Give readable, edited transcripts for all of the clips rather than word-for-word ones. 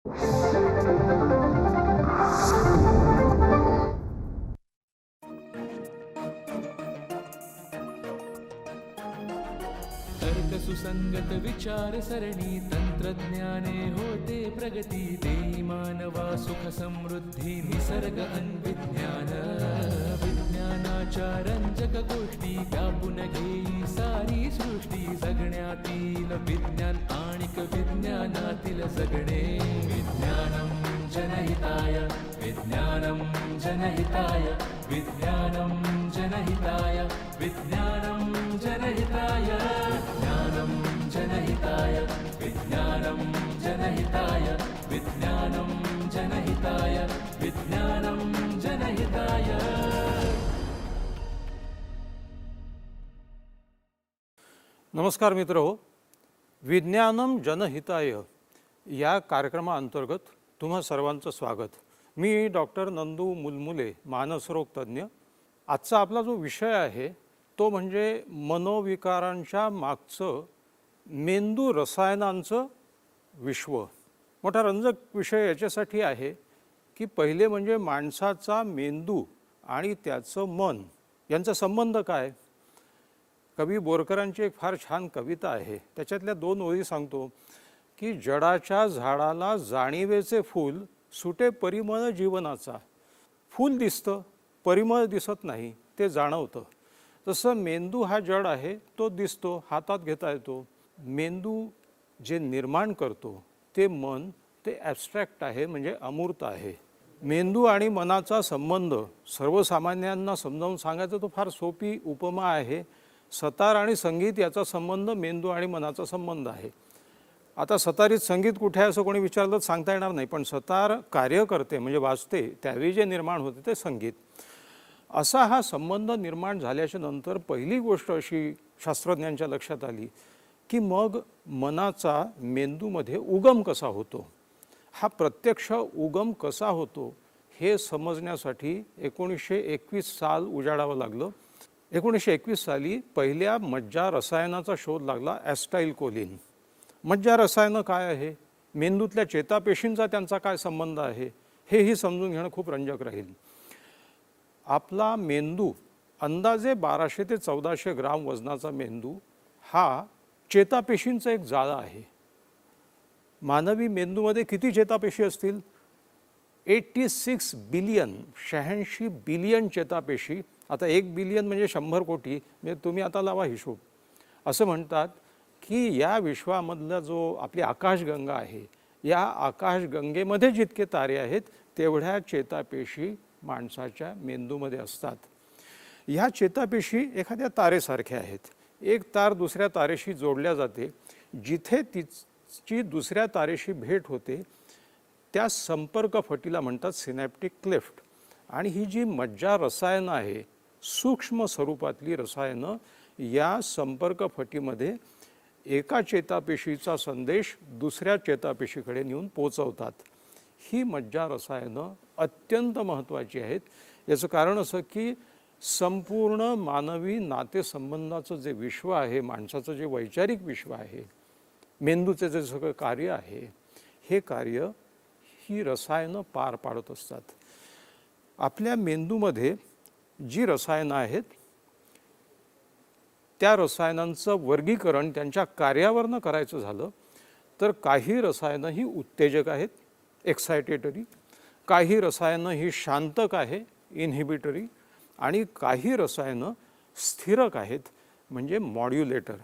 तर्क सुसंगत विचार सरणी तंत्रज्ञाने होते प्रगती देई मानवा सुख समृद्धी निसर्ग अन्विज्ञान विज्ञानाच्या रंजक गोष्टी व्यापून घेई सारी सृष्टी जगण्यातील विज्ञान आणिक विज्ञानातील जगणे विज्ञानम जनहिताय विज्ञानम जनहिताय विज्ञानम जनहिताय विज्ञानम जनहिताय विज्ञानम जनहिताय विज्ञानम जनहिताय विज्ञानम जनहिताय विज्ञानम जनहिताय. नमस्कार मित्रहो, विज्ञानम जनहिताय या कार्यक्रमाअंतर्गत तुम्हा सर्वांचं स्वागत. मी डॉक्टर नंदू मुलमुले, मानसरोग तज्ज्ञ. आजचा आपला जो विषय आहे तो म्हणजे मनोविकारांच्या मागचं मेंदू रसायनांचं विश्व. मोठा रंजक विषय याच्यासाठी आहे की पहिले म्हणजे माणसाचा मेंदू आणि त्याचं मन यांचा संबंध काय. कवी बोरकरांची एक फार छान कविता आहे, त्याच्यातल्या 2 ओळी सांगतो की जडाच्या झाडाला जाणीवेचे फूल सुटे परिमळ जीवनाचा. फूल दिसतं, परिमळ दिसत नाही, ते जाणवतं. तसं मेंदू हा जड आहे, तो दिसतो, हातात घेता येतो. मेंदू जे निर्माण करतो ते मन, ते ॲबस्ट्रॅक्ट आहे, म्हणजे अमूर्त आहे. मेंदू आणि मनाचा संबंध सर्वसामान्यांना समजावून सांगायचा तो फार सोपी उपमा आहे. सतार आणि संगीत याचा संबंध मेंदू आणि मनाचा संबंध आहे. आता सतारीत संगीत कुठे आहे असं कोणी विचारलं तर सांगता येणार नाही, पण सतार कार्य करते म्हणजे वाजते, त्यावेळी जे निर्माण होते ते संगीत. असा हा संबंध निर्माण झाल्याच्या नंतर पहिली गोष्ट अशी शास्त्रज्ञांच्या लक्षात आली की मग मनाचा मेंदूमध्ये उगम कसा होतो. हा प्रत्यक्ष उगम कसा होतो हे समजण्यासाठी 1921 साल उजाडावं लागलं. 1921 साली पहिल्या मज्जा रसायनाचा शोध लागला, ॲस्टाईलकोलिन. मज्जा रसायनं काय आहे, मेंदूतल्या चेतापेशींचा त्यांचा काय संबंध आहे, हेही समजून घेणं खूप रंजक राहील. आपला मेंदू अंदाजे 1200 ते 1400 ग्राम वजनाचा मेंदू हा चेतापेशींचं एक जाळं आहे. मानवी मेंदूमध्ये किती चेतापेशी असतील? 86 बिलियन, 86 बिलियन चेतापेशी. आता 1 बिलियन म्हणजे 100 कोटी, म्हणजे तुम्ही आता लावा हिशोब. असं म्हणतात की या विश्वामधला जो आपली आकाशगंगा आहे, या आकाशगंगेमध्ये जितके तारे आहेत तेवढ्या चेतापेशी माणसाच्या मेंदूमध्ये असतात. ह्या चेतापेशी एखाद्या तारेसारख्या आहेत. एक तार दुसऱ्या तारेशी जोडल्या जाते. जिथे तिची दुसऱ्या तारेशी भेट होते त्या संपर्क फटीला म्हणतात सिनॅप्टिक क्लेफ्ट. आणि ही जी मज्जा रसायनं आहे, सूक्ष्म स्वरूपातली रसायनं, या संपर्क फटीमध्ये एका चेतापेशीचा संदेश दुसऱ्या चेतापेशीकडे नेऊन पोचवतात. ही मज्जा रसायनं अत्यंत महत्त्वाची आहेत. याचं कारण असं की संपूर्ण मानवी नातेसंबंधाचं जे विश्व आहे, माणसाचं जे वैचारिक विश्व आहे, मेंदूचे जे सगळं कार्य आहे, हे कार्य ही रसायनं पार पाडत असतात. आपल्या मेंदूमध्ये जी रसायनं आहेत त्या रसायनांचं वर्गीकरण त्यांच्या कार्यावरनं करायचं झालं तर काही रसायनं ही उत्तेजक आहेत, एक्सायटेटरी. काही रसायनं ही शांतक आहे, इन्हिबिटरी. आणि काही रसायनं स्थिरक आहेत, म्हणजे मॉड्युलेटर.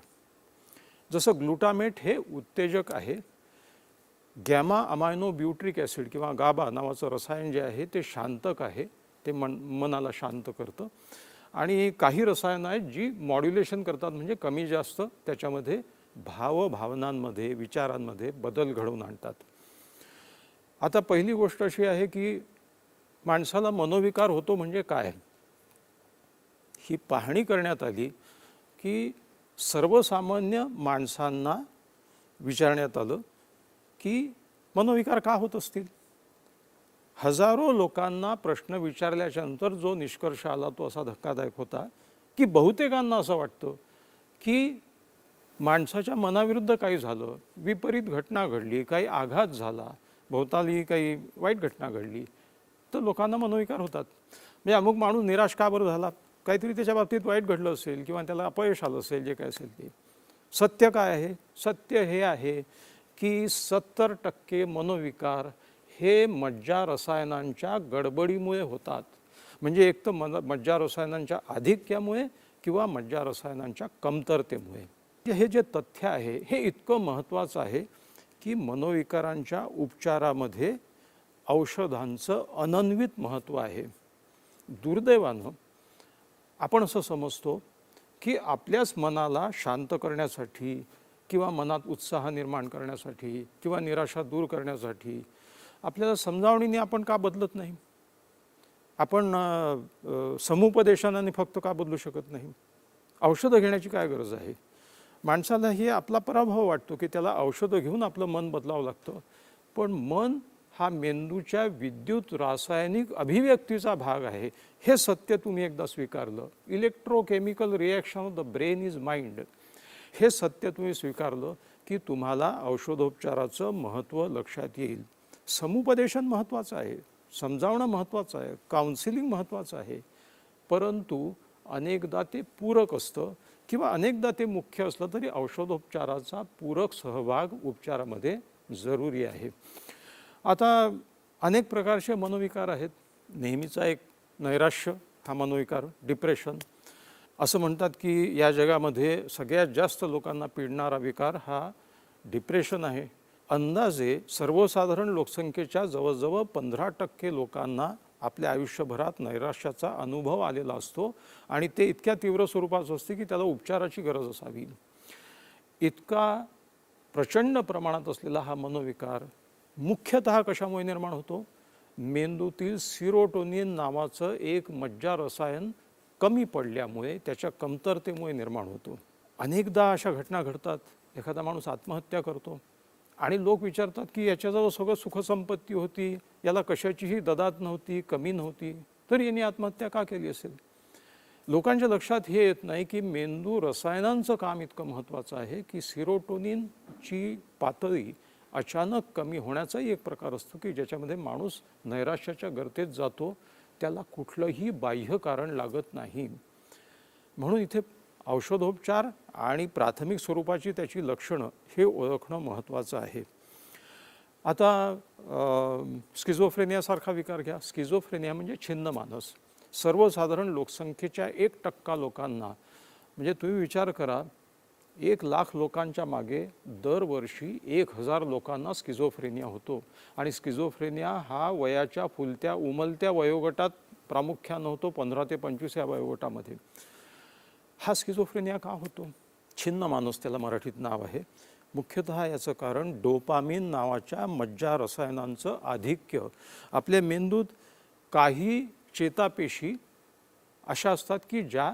जसं ग्लुटामेट हे उत्तेजक आहे, गॅमा अमायनो ब्युट्रिक ॲसिड किंवा गाबा नावाचं रसायन जे आहे ते शांतक आहे, ते मनाला शांत करतं. आणि काही रसायनं आहेत जी मॉड्युलेशन करतात, म्हणजे कमी जास्त त्याच्यामध्ये भावभावनांमध्ये, विचारांमध्ये बदल घडवून आणतात. आता पहिली गोष्ट अशी आहे की माणसाला मनोविकार होतो म्हणजे काय, ही पाहणी करण्यात आली की सर्वसामान्य माणसांना विचारण्यात आलं की मनोविकार का होत असतील. हजारो लोकांना प्रश्न विचारल्याच्या नंतर जो निष्कर्ष आला तो असा धक्कादायक होता की बहुतेकांना असं वाटतं की माणसाच्या मनाविरुद्ध काही झालं, विपरीत घटना घडली, काही आघात झाला, भोवताली काही वाईट घटना घडली तर लोकांना मनोविकार होतात. म्हणजे अमुक माणूस निराश का बरं झाला, काहीतरी त्याच्या बाबतीत वाईट घडलं असेल किंवा त्याला अपयश आलं असेल, जे काय असेल ते. सत्य काय आहे? सत्य हे आहे की 70% मनोविकार हे मज्जा रसायनांच्या गडबडीमुळे होतात. म्हणजे एक तर मज्जा रसायनांच्या आधिक्यामुळे किंवा मज्जा रसायनांच्या कमतरतेमुळे. हे जे तथ्य आहे हे इतकं महत्त्वाचं आहे की मनोविकारांच्या उपचारामध्ये औषधांचं अनन्वित महत्त्व आहे. दुर्दैवानं आपण असं समजतो की आपल्याच मनाला शांत करण्यासाठी किंवा मनात उत्साह निर्माण करण्यासाठी किंवा निराशा दूर करण्यासाठी आपल्याला समजावणीने आपण का बदलत नाही? आपण समुपदेशनाने फक्त का बदलू शकत नाही? औषधं घेण्याची काय गरज आहे? माणसाला हे आपला पराभव वाटतो की त्याला औषधं घेऊन आपलं मन बदलावं लागतं. पण मन हा मेंदूच्या विद्युत रासायनिक अभिव्यक्तीचा भाग आहे. हे सत्य तुम्ही एकदा स्वीकारलं, electrochemical reaction of the brain is mind, हे सत्य तुम्ही स्वीकारलं की तुम्हाला औषधोपचाराचं महत्त्व लक्षात येईल. समुपदेशन महत्त्वाचं आहे, समजावणं महत्त्वाचं आहे, काउन्सिलिंग महत्त्वाचं आहे, परंतु अनेकदा ते पूरक असतं किंवा अनेकदा ते मुख्य असलं तरी औषधोपचाराचा पूरक सहभाग उपचारामध्ये जरुरी आहे. आता अनेक प्रकारचे मनोविकार आहेत. नेहमीचा एक नैराश्य हा मनोविकार, डिप्रेशन. असं म्हणतात की या जगामध्ये सगळ्यात जास्त लोकांना पिडणारा विकार हा डिप्रेशन आहे. अंदाजे सर्वसाधारण लोकसंख्येच्या जवळजवळ 15% लोकांना आपल्या आयुष्यभरात नैराश्याचा अनुभव आलेला असतो आणि ते इतक्या तीव्र स्वरूपाचं असते की त्याला उपचाराची गरज असावी. इतका प्रचंड प्रमाणात असलेला हा मनोविकार मुख्यतः कशामुळे निर्माण होतो? मेंदूतील सिरोटोनिन नावाचं एक मज्जा रसायन कमी पडल्यामुळे, त्याच्या कमतरतेमुळे निर्माण होतो. अनेकदा अशा घटना घडतात, एखादा माणूस आत्महत्या करतो आणि लोक विचारतात की याच्याजवळ सगळं सुखसंपत्ती होती, याला कशाचीही ददात नव्हती, कमी नव्हती, तर याने आत्महत्या का केली असेल? लोकांच्या लक्षात हे येत नाही की मेंदू रसायनांचं काम इतकं महत्त्वाचं आहे की सिरोटोनिनची पातळी अचानक कमी होण्याचाही एक प्रकार असतो की ज्याच्यामध्ये माणूस नैराश्याच्या गर्तेत जातो, त्याला कुठलंही बाह्य कारण लागत नाही. म्हणून इथे औषधोपचार आणि प्राथमिक स्वरूपाची त्याची लक्षणं हे ओळखणं महत्त्वाचं आहे. आता स्किझोफ्रेनियासारखा विकार घ्या. स्किझोफ्रेनिया म्हणजे छिन्न मानस. सर्वसाधारण लोकसंख्येच्या 1% लोकांना, म्हणजे तुम्ही विचार करा, 1,00,000 लोकांच्या मागे दरवर्षी 1,000 लोकांना स्किझोफ्रेनिया होतो. आणि स्किझोफ्रेनिया हा वयाच्या फुलत्या उमलत्या वयोगटात प्रामुख्यानं होतो, 15 ते 25 या वयोगटामध्ये. हा स्किझोफ्रेनिया का होतो? छिन्न मानस त्याला मराठीत नाव आहे. मुख्यतः याचं कारण डोपामिन नावाच्या मज्जा रसायनांचं आधिक्य. आपल्या मेंदूत काही चेतापेशी अशा असतात की ज्या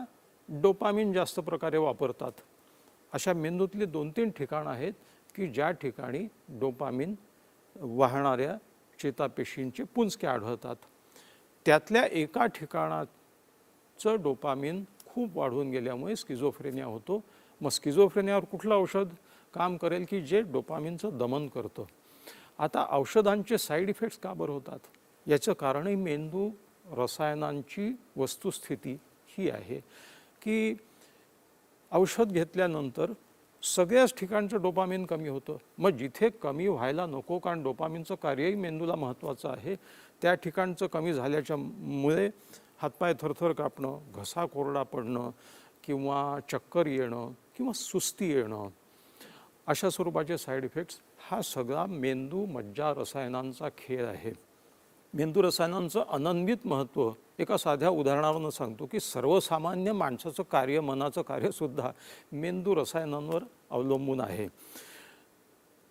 डोपामिन जास्त प्रकारे वापरतात. अशा मेंदूतली 2-3 ठिकाणं आहेत की ज्या ठिकाणी डोपामिन वाहणाऱ्या चेतापेशींचे पुंजके आढळतात. त्यातल्या एका ठिकाणाचं डोपामिन खूप वाढून गेल्यामुळे स्किझोफ्रेनिया होतो. मग स्किझोफ्रेनियावर कुठलं औषध काम करेल की जे डोपामिनचं दमन करतं? आता औषधांचे साईड इफेक्ट्स का बरं होतात? याचं कारणही मेंदू रसायनांची वस्तुस्थिती ही आहे की औषध घेतल्यानंतर सगळ्याच ठिकाणचं डोपामिन कमी होतं. मग जिथे कमी व्हायला नको, कारण डोपामिनचं कार्यही मेंदूला महत्त्वाचं आहे, त्या ठिकाणचं कमी झाल्याच्यामुळे हातपाय थरथर कापणं, घसा कोरडा पडणं किंवा चक्कर येणं किंवा सुस्ती येणं, अशा स्वरूपाचे साईड इफेक्ट्स, हा सगळा मेंदू मज्जा रसायनांचा खेळ आहे. मेंदू रसायनांचं अनन्वित महत्त्व एका साध्या उदाहरणावरून सांगतो की सर्वसामान्य माणसाचं कार्य, मनाचं कार्यसुद्धा मेंदू रसायनांवर अवलंबून आहे.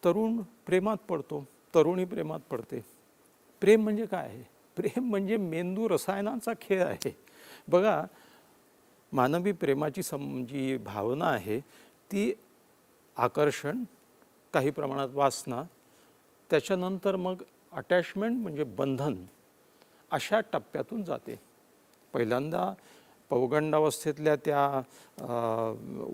तरुण प्रेमात पडतो, तरुणी प्रेमात पडते. प्रेम म्हणजे काय आहे? प्रेम म्हणजे मेंदू रसायनांचा खेळ आहे. बघा, मानवी प्रेमाची जी भावना आहे ती आकर्षण, काही प्रमाणात वासना, त्याच्यानंतर मग अटॅचमेंट म्हणजे बंधन, अशा टप्प्यातून जाते. पहिल्यांदा पौगंडावस्थेतल्या त्या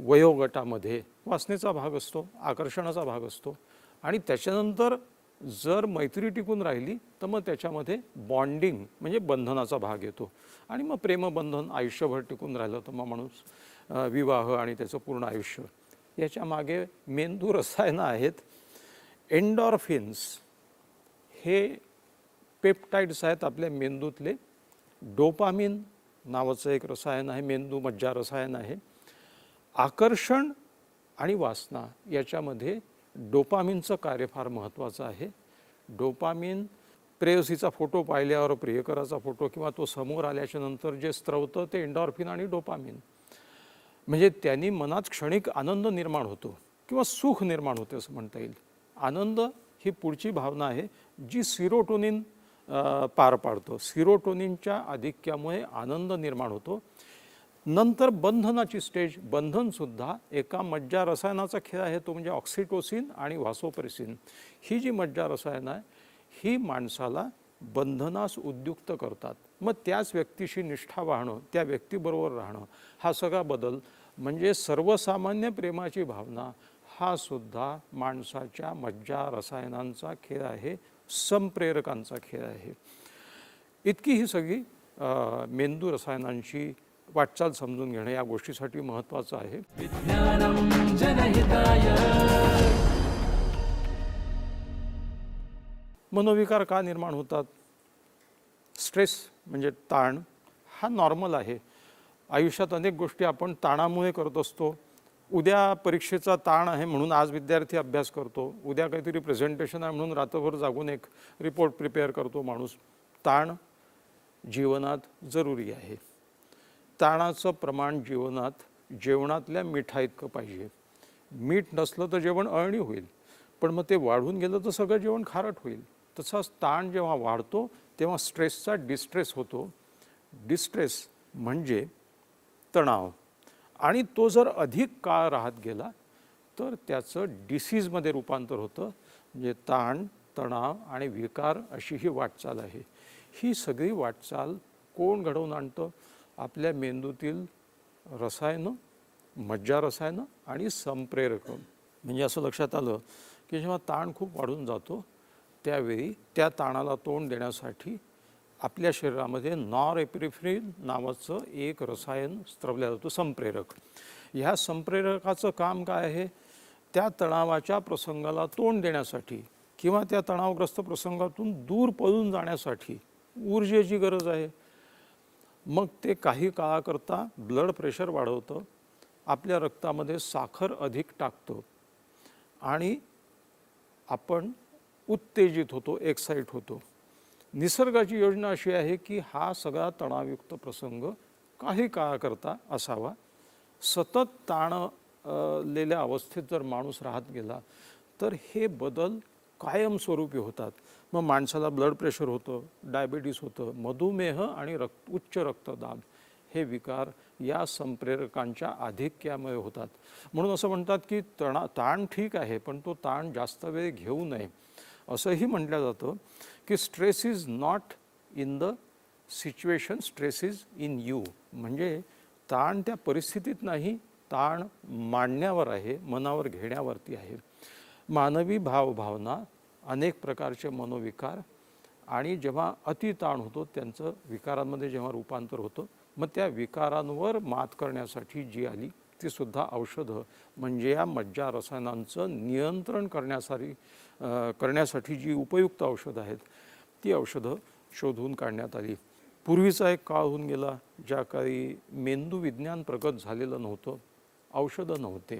वयोगटामध्ये वासनेचा भाग असतो, आकर्षणाचा भाग असतो, आणि त्याच्यानंतर जर मैत्री टिकून राहिली तर मग त्याच्यामध्ये बॉन्डिंग म्हणजे बंधनाचा भाग येतो आणि मग प्रेमबंधन आयुष्यभर टिकून राहिलं तर मग माणूस विवाह आणि त्याचं पूर्ण आयुष्य. याच्या मागे मेंदू रसायनं आहेत. एंडॉर्फिन्स हे पेप्टाइड्स आहेत आपल्या मेंदूतले. डोपामिन नावाचं एक रसायन आहे, मेंदू मज्जा रसायन आहे. आकर्षण आणि वासना याच्यामध्ये डोपामिनचं कार्य फार महत्त्वाचं आहे. डोपामिन प्रेयसीचा फोटो पाहिल्यावर, प्रियकराचा फोटो किंवा तो समोर आल्याच्या नंतर जे स्त्रवतं ते एंडॉर्फिन आणि डोपामिन. म्हणजे त्यांनी मनात क्षणिक आनंद निर्माण होतो किंवा सुख निर्माण होते असं म्हणता येईल. आनंद ही पुढची भावना आहे जी सिरोटोनिन पार पाडतो. सिरोटोनिनच्या आधिक्यामुळे आनंद निर्माण होतो. नंतर बंधनाची स्टेज. बंधनसुद्धा एका मज्जा रसायनाचा खेळ आहे, तो म्हणजे ऑक्सिटोसिन आणि व्हासोप्रेसिन. ही जी मज्जा रसायनं आहे ही माणसाला बंधनास उद्युक्त करतात. मग त्याच व्यक्तीशी निष्ठा वाहणं, त्या व्यक्तीबरोबर राहणं, हा सगळा बदल म्हणजे सर्वसामान्य प्रेमाची भावना हा सुद्धा माणसाच्या मज्जा रसायनांचा खेळ आहे, संप्रेरकांचा खेळ आहे. इतकी ही सगळी मेंदू रसायनांची वाटचाल समजून घेणं या गोष्टीसाठी महत्त्वाचं आहे. विज्ञानम जनहिताय. मनोविकार का निर्माण होतात? स्ट्रेस म्हणजे ताण हा नॉर्मल आहे. आयुष्यात अनेक गोष्टी आपण ताणामुळे करत असतो. उद्या परीक्षेचा ताण आहे म्हणून आज विद्यार्थी अभ्यास करतो. उद्या काहीतरी प्रेझेंटेशन आहे म्हणून रात्रभर जागून एक रिपोर्ट प्रिपेअर करतो माणूस. ताण जीवनात जरुरी आहे. ताणाचं प्रमाण जीवनात जेवणातल्या मिठा इतकं पाहिजे. मीठ नसलं तर जेवण अळणी होईल, पण मग ते वाढून गेलं तर सगळं जेवण खारट होईल. तसाच ताण जेव्हा वाढतो तेव्हा स्ट्रेसचा डिस्ट्रेस होतो. डिस्ट्रेस म्हणजे तणाव, आणि तो जर अधिक काळ राहत गेला तर त्याचं डिसीजमध्ये रूपांतर होतं. म्हणजे ताण, तणाव आणि विकार अशी ही वाटचाल आहे. ही सगळी वाटचाल कोण घडवून आणतं? आपल्या मेंदूतील रसायनं, मज्जा रसायनं आणि संप्रेरक. म्हणजे असं लक्षात आलं की जेव्हा ताण खूप वाढून जातो त्यावेळी त्या ताणाला तोंड देण्यासाठी आपल्या शरीरामध्ये नॉरएपिनेफ्रिन नावाचं एक रसायन स्त्रवलं जातं, संप्रेरक. ह्या संप्रेरकाचं काम काय आहे? त्या तणावाच्या प्रसंगाला तोंड देण्यासाठी किंवा त्या तणावग्रस्त प्रसंगातून दूर पळून जाण्यासाठी ऊर्जेची गरज आहे. मग ते काही काळाकरता ब्लड प्रेशर वाढवतं, आपल्या रक्तामध्ये साखर अधिक टाकतं आणि आपण उत्तेजित होतो, एक्साईट होतो. निसर्गाची योजना अशी आहे की हा सगळा तणावयुक्त प्रसंग काही काळाकरता असावा. सतत ताणलेल्या अवस्थेत जर माणूस राहत गेला तर हे बदल कायमस्वरूपी होतात. मग माणसाला ब्लड प्रेशर होतं, डायबिटीस होतं, मधुमेह आणि उच्च रक्तदाब हे विकार या संप्रेरकांच्या आधिक्यामुळे होतात. म्हणून असं म्हणतात की ताण ठीक आहे पण तो ताण जास्त वेळ घेऊ नये. असंही म्हटलं जातं की stress is not in the situation, stress is in you. म्हणजे ताण त्या परिस्थितीत नाही, ताण मांडण्यावर आहे, मनावर घेण्यावरती आहे. मानवी भावभावना, अनेक प्रकारचे मनोविकार आणि जेव्हा अतिताण होतो त्यांचं विकारांमध्ये जेव्हा रूपांतर होतं, मग त्या विकारांवर मात करण्यासाठी जी आली ती सुद्धा औषधं म्हणजे या मज्जा रसायनांचं नियंत्रण करण्यासाठी जी उपयुक्त औषधं आहेत ती औषधं शोधून काढण्यात आली. पूर्वीचा एक काळ होऊन गेला ज्या काळी मेंदू विज्ञान प्रगत झालेलं नव्हतं, औषधं नव्हते.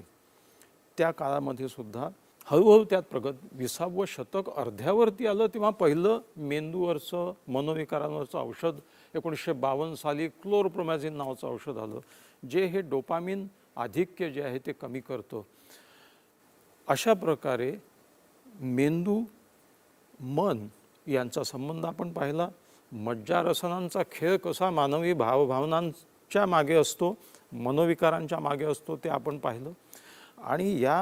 त्या काळामध्ये सुद्धा हळूहळू त्यात प्रगत 20वे शतक अर्ध्यावरती आलं तेव्हा पहिलं मेंदूवरचं मनोविकारांवरचं औषध 1952 साली क्लोरप्रोमॅझिन नावाचं औषध आलं, जे हे डोपामिन आधिक्य जे आहे ते कमी करतं. अशा प्रकारे मेंदू मन यांचा संबंध आपण पाहिला. मज्जा रसायनांचा खेळ कसा मानवी भावभावनांच्या मागे असतो, मनोविकारांच्या मागे असतो ते आपण पाहिलं. आणि या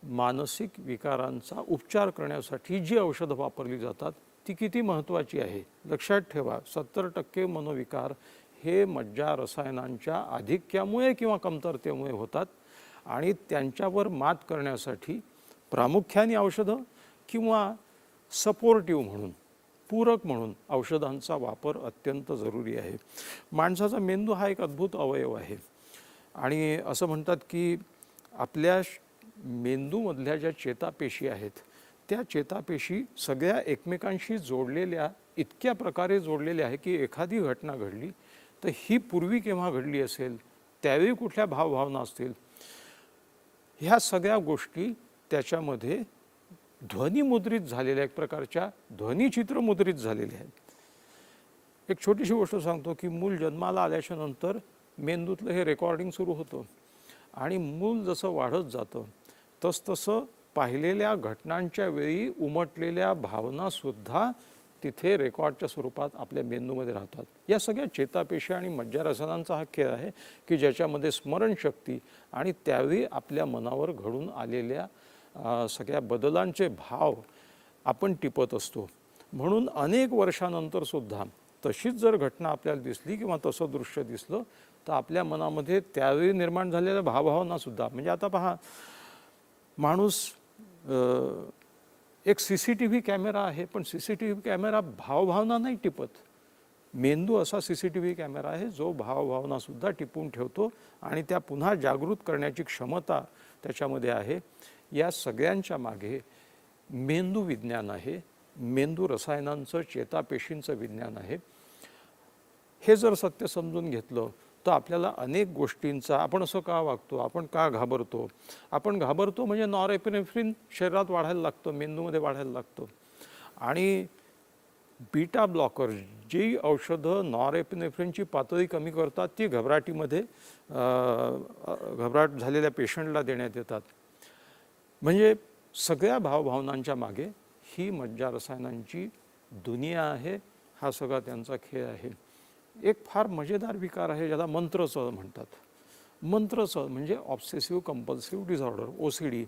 मानसिक विकारांचा उपचार करण्यासाठी जी औषधं वापरली जातात ती किती महत्त्वाची आहे. लक्षात ठेवा, 70% मनोविकार हे मज्जा रसायनांच्या आधिक्यामुळे किंवा कमतरतेमुळे होतात आणि त्यांच्यावर मात करण्यासाठी प्रामुख्याने औषधं किंवा सपोर्टिव्ह म्हणून, पूरक म्हणून औषधांचा वापर अत्यंत जरुरी आहे. माणसाचा मेंदू हा एक अद्भुत अवयव आहे आणि असं म्हणतात की आपल्या मेंदूमधल्या ज्या चेतापेशी आहेत त्या चेतापेशी सगळ्या एकमेकांशी जोडलेल्या, इतक्या प्रकारे जोडलेल्या आहे की एखादी घटना घडली तर ही पूर्वी केव्हा घडली असेल, त्यावेळी कुठल्या भावभावना असतील, ह्या सगळ्या गोष्टी त्याच्यामध्ये ध्वनिमुद्रित झालेल्या, एक प्रकारच्या ध्वनिचित्र मुद्रित झालेले आहेत. एक छोटीशी गोष्ट सांगतो की मूल जन्माला आल्याच्या नंतर मेंदूतलं हे रेकॉर्डिंग सुरू होतं आणि मूल जसं वाढत जातं तसतसं पाहिलेल्या घटनांच्या वेळी उमटलेल्या भावनासुद्धा तिथे रेकॉर्डच्या स्वरूपात आपल्या मेंदूमध्ये राहतात. या सगळ्या चेतापेशी आणि मज्जारसानांचा हा खेळ आहे की ज्याच्यामध्ये स्मरणशक्ती आणि त्यावेळी आपल्या मनावर घडून आलेल्या सगळ्या बदलांचे भाव आपण टिपत असतो. म्हणून अनेक वर्षानंतर सुद्धा तशीच जर घटना आपल्याला दिसली किंवा तसं दृश्य दिसलं तर आपल्या मनामध्ये त्यावेळी निर्माण झालेल्या भावभावनासुद्धा, म्हणजे आता पहा, माणूस एक CCTV कॅमेरा आहे, पण CCTV कॅमेरा भावभावना नाही टिपत. मेंदू असा CCTV कॅमेरा आहे जो भावभावनासुद्धा टिपून ठेवतो आणि त्या पुन्हा जागृत करण्याची क्षमता त्याच्यामध्ये आहे. या सगळ्यांच्या मागे मेंदू विज्ञान आहे, मेंदू रसायनांचं, चेतापेशींचं विज्ञान आहे. हे जर सत्य समजून घेतलं तर आपल्याला अनेक गोष्टींचा, आपण असं का वागतो, आपण का घाबरतो, आपण घाबरतो म्हणजे नॉरएपिनेफ्रिन शरीरात वाढायला लागतं, मेंदूमध्ये वाढायला लागतं. आणि बीटा ब्लॉकर जी औषधं नॉरएपिनेफ्रिनची पातळी कमी करतात ती घबराटीमध्ये घबराट झालेल्या पेशंटला देण्यात येतात. म्हणजे सगळ्या भावभावनांच्या मागे ही मज्जा रसायनांची दुनिया आहे, हा सगळा त्यांचा खेळ आहे. एक फार मजेदार विकार आहे ज्याला मंत्रचळ म्हणतात. मंत्रचळ म्हणजे ऑब्सेसिव्ह कंपल्सिव्ह डिसऑर्डर, OCD.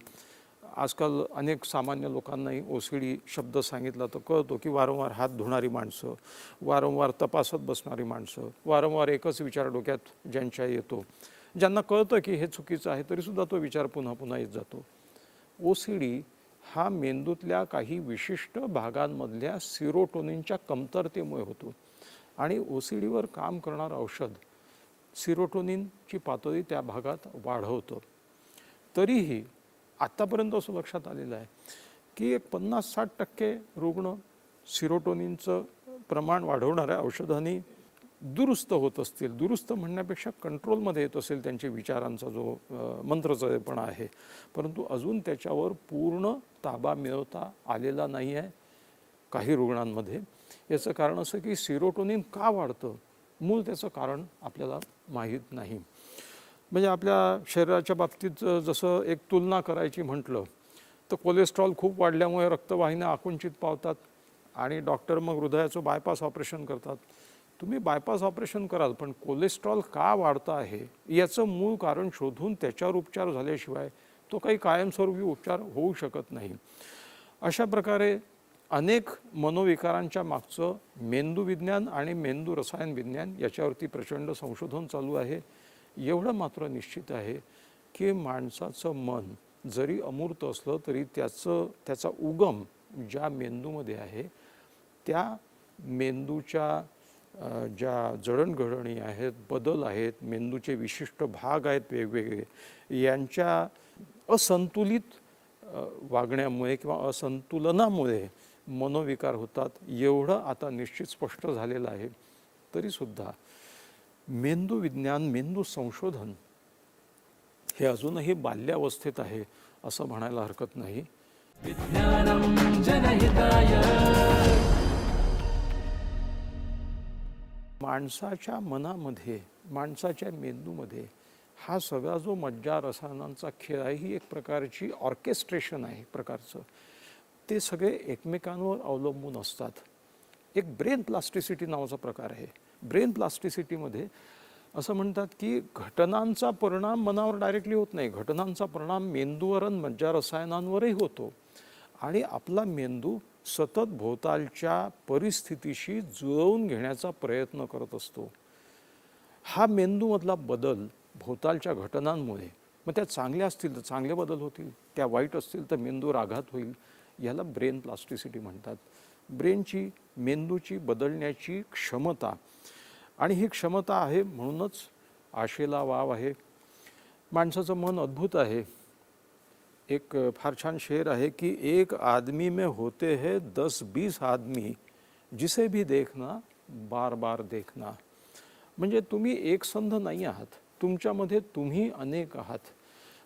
आजकाल अनेक सामान्य लोकांनाही OCD शब्द सांगितला तर कळतो की वारंवार हात धुणारी माणसं, वारंवार तपासत बसणारी माणसं, वारंवार एकच विचार डोक्यात ज्यांच्या येतो, ज्यांना कळतं की हे चुकीचं आहे तरीसुद्धा तो विचार पुन्हा पुन्हा येत जातो. OCD हा मेंदूतल्या काही विशिष्ट भागांमधल्या सिरोटोनिनच्या कमतरतेमुळे होतो आणि OCDवर काम करणारं औषध सिरोटोनिनची पातळी त्या भागात वाढवतं. तरीही आत्तापर्यंत असं लक्षात आलेलं आहे की एक 50-60% रुग्ण सिरोटोनिनचं प्रमाण वाढवणाऱ्या औषधांनी दुरुस्त होत असतील. दुरुस्त म्हणण्यापेक्षा कंट्रोलमध्ये येत असेल त्यांच्या विचारांचा जो मंत्रचळेपणा आहे, परंतु अजून त्याच्यावर पूर्ण ताबा मिळवता आलेला नाही आहे काही रुग्णांमध्ये. याचं कारण असं की सिरोटोनिन का वाढतं, मूळ त्याचं कारण आपल्याला माहीत नाही. म्हणजे आपल्या शरीराच्या बाबतीत जसं एक तुलना करायची म्हटलं तर कोलेस्ट्रॉल खूप वाढल्यामुळे रक्तवाहिन्या आकुंचित पावतात आणि डॉक्टर मग हृदयाचं बायपास ऑपरेशन करतात. तुम्ही बायपास ऑपरेशन कराल पण कोलेस्ट्रॉल का वाढतं आहे याचं मूळ कारण शोधून त्याच्यावर उपचार झाल्याशिवाय तो काही कायमस्वरूपी उपचार होऊ शकत नाही. अशा प्रकारे अनेक मनोविकारांच्या मागचं मेंदू विज्ञान आणि मेंदू रसायन विज्ञान याच्यावरती प्रचंड संशोधन चालू आहे. एवढं मात्र निश्चित आहे की माणसाचं मन जरी अमूर्त असलं तरी त्याचा उगम ज्या मेंदूमध्ये आहे त्या मेंदूच्या ज्या जडणघडणी आहेत, बदल आहेत, मेंदूचे विशिष्ट भाग आहेत वेगवेगळे, यांच्या असंतुलित वागण्यामुळे किंवा असंतुलनामुळे मनोविकार होतात. एवढं आता निश्चित स्पष्ट झालेलं आहे. तरीसुद्धा मेंदू विज्ञान, मेंदू संशोधन हे अजूनही बाल्यावस्थेत आहे असं म्हणायला हरकत नाही. विज्ञानं जनहिताय. माणसाच्या मनामध्ये, माणसाच्या मेंदूमध्ये हा सगळा जो मज्जा रसायनांचा खेळ आहे ही एक प्रकारची ऑर्केस्ट्रेशन आहे प्रकारचं. ते सगळे एकमेकांवर अवलंबून असतात. एक ब्रेन प्लास्टिसिटी नावाचा प्रकार आहे. ब्रेन प्लास्टिसिटीमध्ये असं म्हणतात की घटनांचा परिणाम मनावर डायरेक्टली होत नाही, घटनांचा परिणाम मेंदूवर आणि मज्जा रसायनांवरही होतो आणि आपला मेंदू सतत भोवतालच्या परिस्थितीशी जुळवून घेण्याचा प्रयत्न करत असतो. हा मेंदूमधला बदल भोवतालच्या घटनांमुळे, मग त्या चांगल्या असतील तर चांगले बदल होतील, त्या वाईट असतील तर मेंदू रागात होईल. याला ब्रेन प्लास्टिसिटी म्हणतात. ब्रेनची, मेंदूची बदलण्याची क्षमता, आणि ही क्षमता आहे म्हणूनच आशेला वाव आहे. माणसाचं मन अद्भुत आहे. एक फार छान शेर आहे की एक आदमी में होते हैं 10-20 आदमी, जिसे भी देखना बार बार देखना. म्हणजे तुम्ही एकसंध नाही आहात, तुमच्यामध्ये तुम्ही अनेक आहात.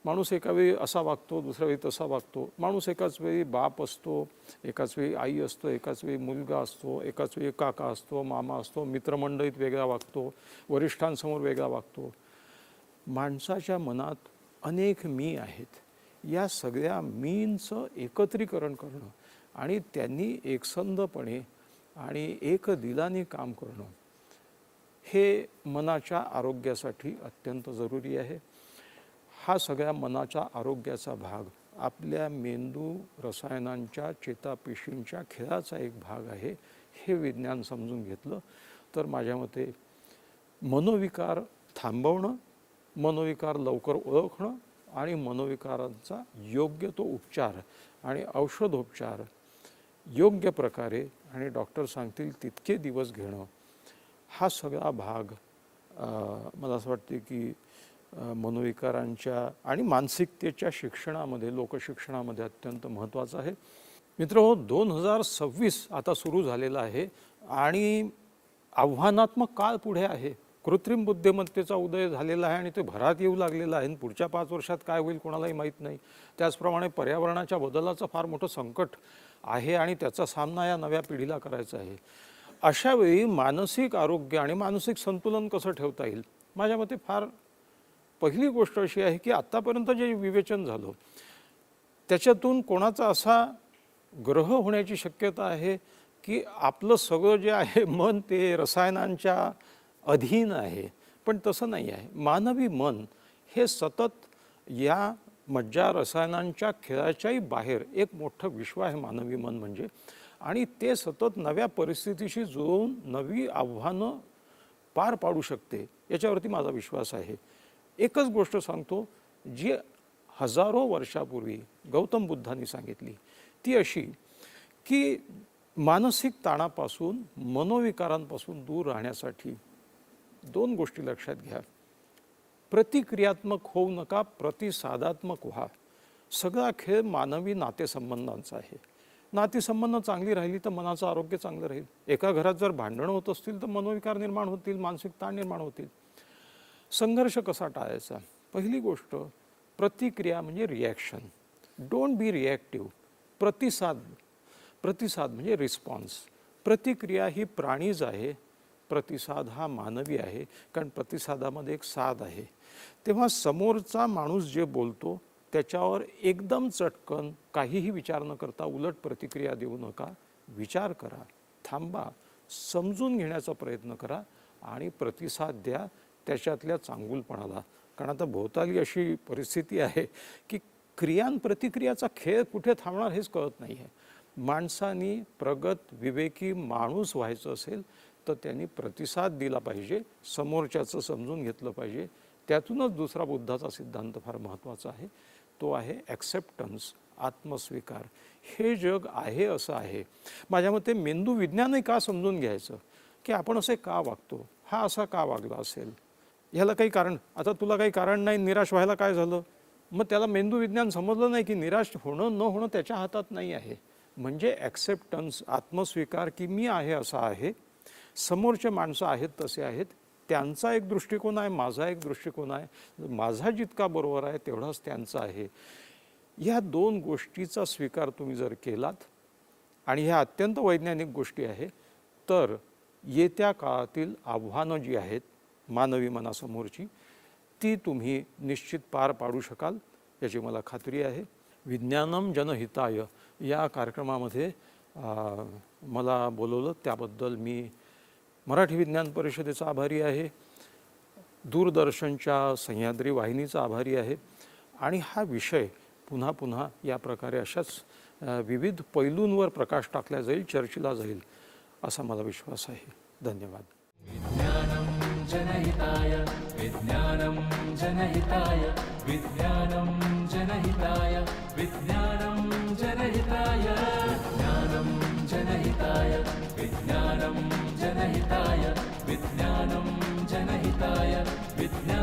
माणूस एका वेळी असा वागतो, दुसऱ्या वेळी तसा वागतो. माणूस एकाच वेळी बाप असतो, एकाच वेळी आई असतो, एकाच वेळी मुलगा असतो, एकाच वेळी काका असतो, मामा असतो, मित्रमंडळीत वेगळा वागतो, वरिष्ठांसमोर वेगळा वागतो. माणसाच्या मनात अनेक मी आहेत. या सगळ्या मींचं एकत्रीकरण करणं आणि त्यांनी एकसंधपणे आणि एक दिलाने काम करणं हे मनाच्या आरोग्यासाठी अत्यंत जरुरी आहे. हा सगळ्या मनाच्या आरोग्याचा भाग आपल्या मेंदू रसायनांच्या चेतापेशींच्या खेळाचा एक भाग आहे. हे विज्ञान समजून घेतलं तर माझ्या मते मनोविकार थांबवणं, मनोविकार लवकर ओळखणं आणि मनोविकारांचा योग्य तो उपचार आणि औषधोपचार योग्य प्रकारे आणि डॉक्टर सांगतील तितके दिवस घेणं, हा सगळा भाग मला असं वाटते की मनोविकारांच्या आणि मानसिकतेच्या शिक्षणामध्ये, लोकशिक्षणामध्ये अत्यंत महत्त्वाचं आहे. मित्रहो, 2026 आता सुरू झालेला आहे आणि आव्हानात्मक काळ पुढे आहे. कृत्रिम बुद्धिमत्तेचा उदय झालेला आहे आणि ते भरात येऊ लागलेला आहे. पुढच्या 5 वर्षात काय होईल कोणालाही माहीत नाही. त्याचप्रमाणे पर्यावरणाच्या बदलाचं फार मोठं संकट आहे आणि त्याचा सामना या नव्या पिढीला करायचा आहे. अशा वेळी मानसिक आरोग्य आणि मानसिक संतुलन कसं ठेवता येईल, माझ्या मते फार पहिली गोष्ट अशी आहे की आत्तापर्यंत जे विवेचन झालं त्याच्यातून कोणाचा असा ग्रह होण्याची शक्यता आहे की आपलं सगळं जे आहे मन ते रसायनांच्या अधीन आहे. पण तसं नाही आहे. मानवी मन हे सतत या मज्जा रसायनांच्या खेळाच्याही बाहेर एक मोठं विश्व आहे मानवी मन म्हणजे, आणि ते सतत नव्या परिस्थितीशी जुळवून नवी आव्हानं पार पाडू शकते, याच्यावरती माझा विश्वास आहे. एकच गोष्ट सांगतो जी हजारो वर्षापूर्वी गौतम बुद्धांनी सांगितली, ती अशी की मानसिक ताणापासून, मनोविकारांपासून दूर राहण्यासाठी 2 गोष्टी लक्षात घ्या. प्रतिक्रियात्मक होऊ नका, प्रतिसादात्मक व्हा. सगळा खेळ मानवी नातेसंबंधांचा आहे. नातेसंबंध चांगली राहिली तर मनाचं आरोग्य चांगलं राहील. एका घरात जर भांडणं होत असतील तर मनोविकार निर्माण होतील, मानसिक ताण निर्माण होतील. संघर्ष कसा टाळायचा? पहिली गोष्ट, प्रतिक्रिया म्हणजे रिॲक्शन. Don't be reactive. प्रतिसाद म्हणजे रिस्पॉन्स. प्रतिक्रिया ही प्राणीज आहे, प्रतिसाद हा मानवी आहे, कारण प्रतिसादामध्ये एक साध आहे. तेव्हा समोरचा माणूस जे बोलतो त्याच्यावर एकदम चटकन काहीही विचार न करता उलट प्रतिक्रिया देऊ नका. विचार करा, थांबा, समजून घेण्याचा प्रयत्न करा आणि प्रतिसाद द्या त्याच्यातल्या चांगुलपणाला. कारण आता भोवताली अशी परिस्थिती आहे की प्रतिक्रियाचा खेळ कुठे थांबणार हेच कळत नाही आहे. माणसांनी प्रगत विवेकी माणूस व्हायचं असेल तर त्यांनी प्रतिसाद दिला पाहिजे, समोरच्याचं समजून घेतलं पाहिजे. त्यातूनच दुसरा बुद्धाचा सिद्धांत फार महत्त्वाचा आहे, तो आहे ॲक्सेप्टन्स, आत्मस्वीकार. हे जग आहे असं आहे. माझ्या मते मेंदू विज्ञानही का समजून घ्यायचं की आपण असे का वागतो, हा असा का वागला असेल, ह्याला काही कारण. आता तुला काही कारण नाही, निराश व्हायला काय झालं, मग त्याला मेंदू विज्ञान समजलं नाही की निराश होणं न होणं त्याच्या हातात नाही आहे. म्हणजे ॲक्सेप्टन्स, आत्मस्वीकार की मी आहे असा आहे, समोरचे माणसं आहेत तसे आहेत, त्यांचा एक दृष्टिकोन आहे, माझा एक दृष्टिकोन आहे, माझा जितका बरोबर आहे तेवढाच त्यांचा आहे. ह्या 2 गोष्टीचा स्वीकार तुम्ही जर केलात, आणि ह्या अत्यंत वैज्ञानिक गोष्टी आहे, तर येत्या काळातील आव्हानं जी आहेत मानवी मनासमोरची ती तुम्ही निश्चित पार पाडू शकाल याची मला खात्री आहे. विज्ञानम जनहिताय या कार्यक्रमामध्ये मला बोलवलं त्याबद्दल मी मराठी विज्ञान परिषदेचा आभारी आहे, दूरदर्शनच्या सह्याद्री वाहिनीचा आभारी आहे. आणि हा विषय पुन्हा पुन्हा या प्रकारे अशाच विविध पैलूंवर प्रकाश टाकला जाईल, चर्चेला जाईल असा मला विश्वास आहे. धन्यवाद. विज्ञानं जनहिताय, विज्ञानं जनहिताय, विज्ञानं जनहिताय विज्ञानं जनहिताय विज्ञानं जनहिताय विज्ञानं जनहिताय विज्ञानं जनहिताय विज्ञानं